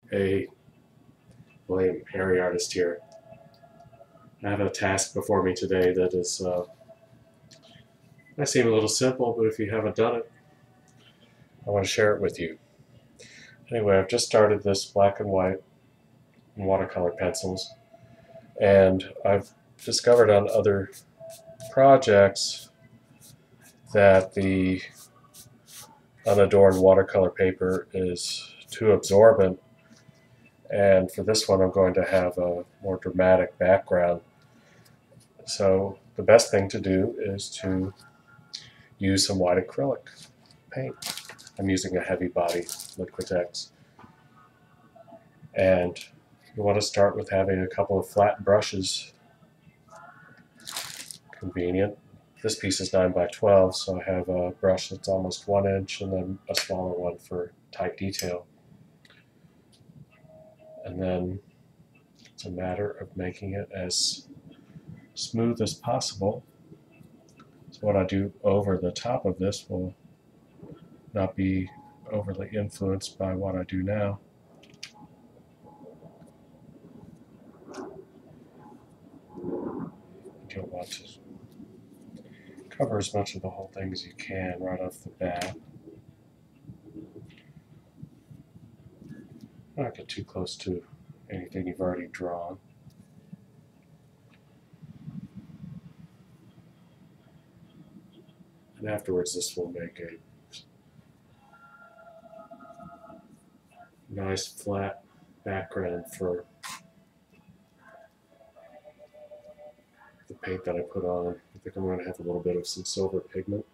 Hey, William, Hairyartist here. I have a task before me today that is, might seem a little simple, but if you haven't done it, I want to share it with you. Anyway, I've just started this black and white and watercolor pencils, and I've discovered on other projects that the unadorned watercolor paper is too absorbent, and for this one I'm going to have a more dramatic background. So the best thing to do is to use some white acrylic paint. I'm using a heavy body Liquitex. And you want to start with having a couple of flat brushes. Convenient. This piece is 9 by 12, so I have a brush that's almost 1 inch and then a smaller one for tight detail. And then it's a matter of making it as smooth as possible. So what I do over the top of this will not be overly influenced by what I do now. You'll want to cover as much of the whole thing as you can right off the bat. Not get too close to anything you've already drawn. And afterwards this will make a nice flat background for the paint that I put on. I think I'm going to have a little bit of some silver pigment,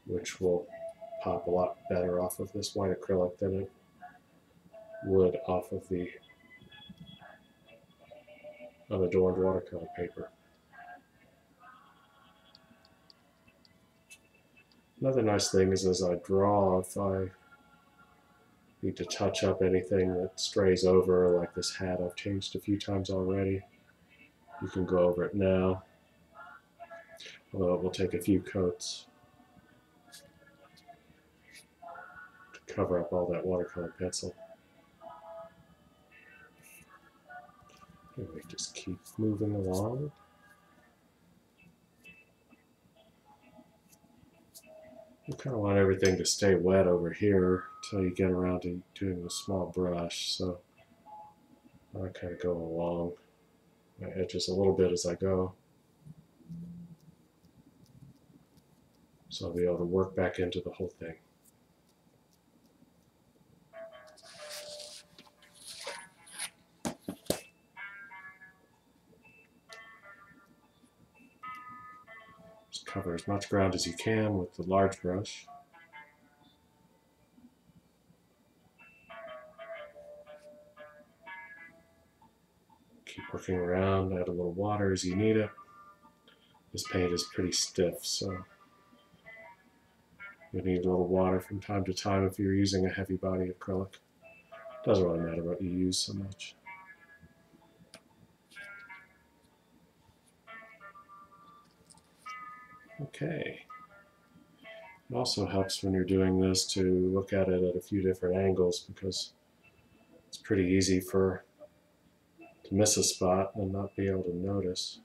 which will pop a lot better off of this white acrylic than it would off of the unadorned watercolor paper. Another nice thing is as I draw, if I need to touch up anything that strays over, like this hat I've changed a few times already, you can go over it now, although it will take a few coats to cover up all that watercolor pencil. Anyway, just keep moving along. You kind of want everything to stay wet over here until you get around to doing the small brush, so I kind of go along my edges a little bit as I go. So I'll be able to work back into the whole thing. Just cover as much ground as you can with the large brush. Keep working around, add a little water as you need it. This paint is pretty stiff, so you need a little water from time to time if you're using a heavy body acrylic. Doesn't really matter what you use so much. Okay. It also helps when you're doing this to look at it at a few different angles, because it's pretty easy to miss a spot and not be able to notice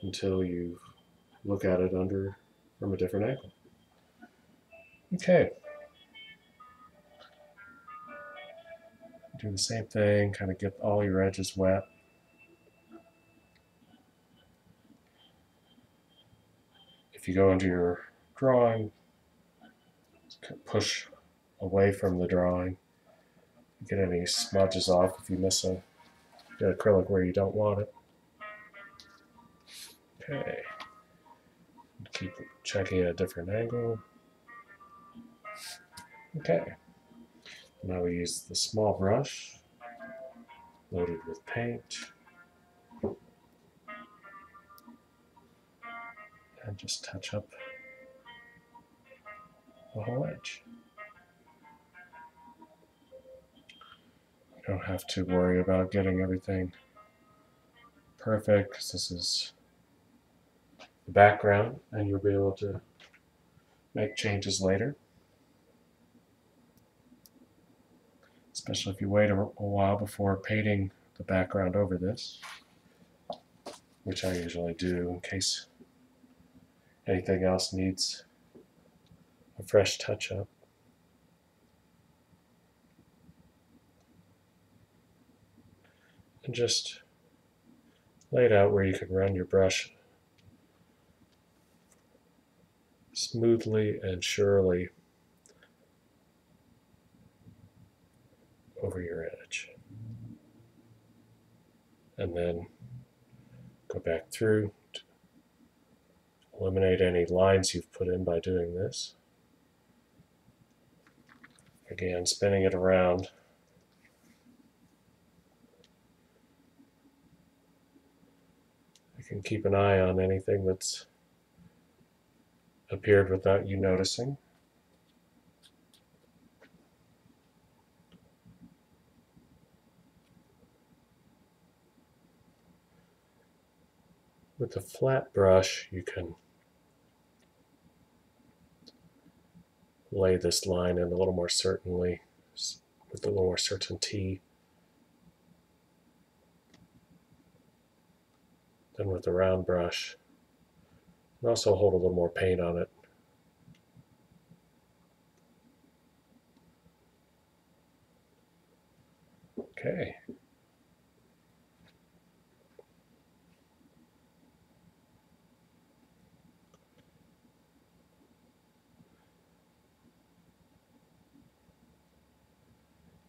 until you look at it from a different angle. Okay. Do the same thing, kind of get all your edges wet. If you go into your drawing, push away from the drawing, get any smudges off if you miss the acrylic where you don't want it. Okay. Keep checking at a different angle. Okay. Now we use the small brush loaded with paint and just touch up the whole edge. You don't have to worry about getting everything perfect, because this is the background and you'll be able to make changes later. especially if you wait a while before painting the background over this, which I usually do in case anything else needs a fresh touch-up. And just lay it out where you can run your brush smoothly and surely over your edge. And then go back through to eliminate any lines you've put in by doing this. Again, spinning it around. You can keep an eye on anything that's appeared without you noticing. With a flat brush, you can lay this line in a little more certainly, with a little more certainty than with a round brush. And also hold a little more paint on it. Okay.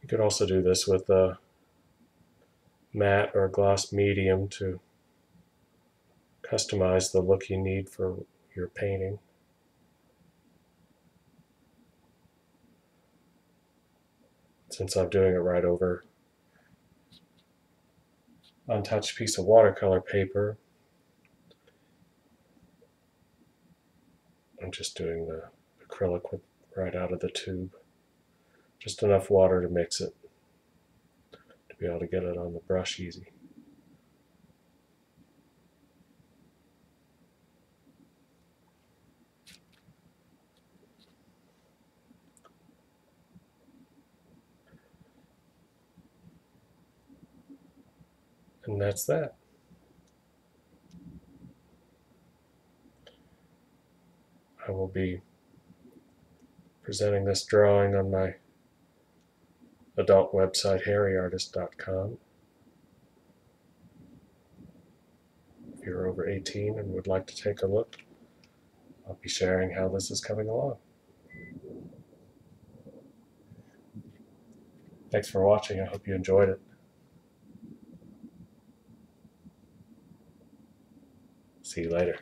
You could also do this with a matte or gloss medium to customize the look you need for your painting. Since I'm doing it right over untouched piece of watercolor paper, I'm just doing the acrylic right out of the tube. Just enough water to mix it, to be able to get it on the brush easy. And that's that. I will be presenting this drawing on my adult website, Hairyartist.com. If you're over 18 and would like to take a look, I'll be sharing how this is coming along. Thanks for watching. I hope you enjoyed it. See you later.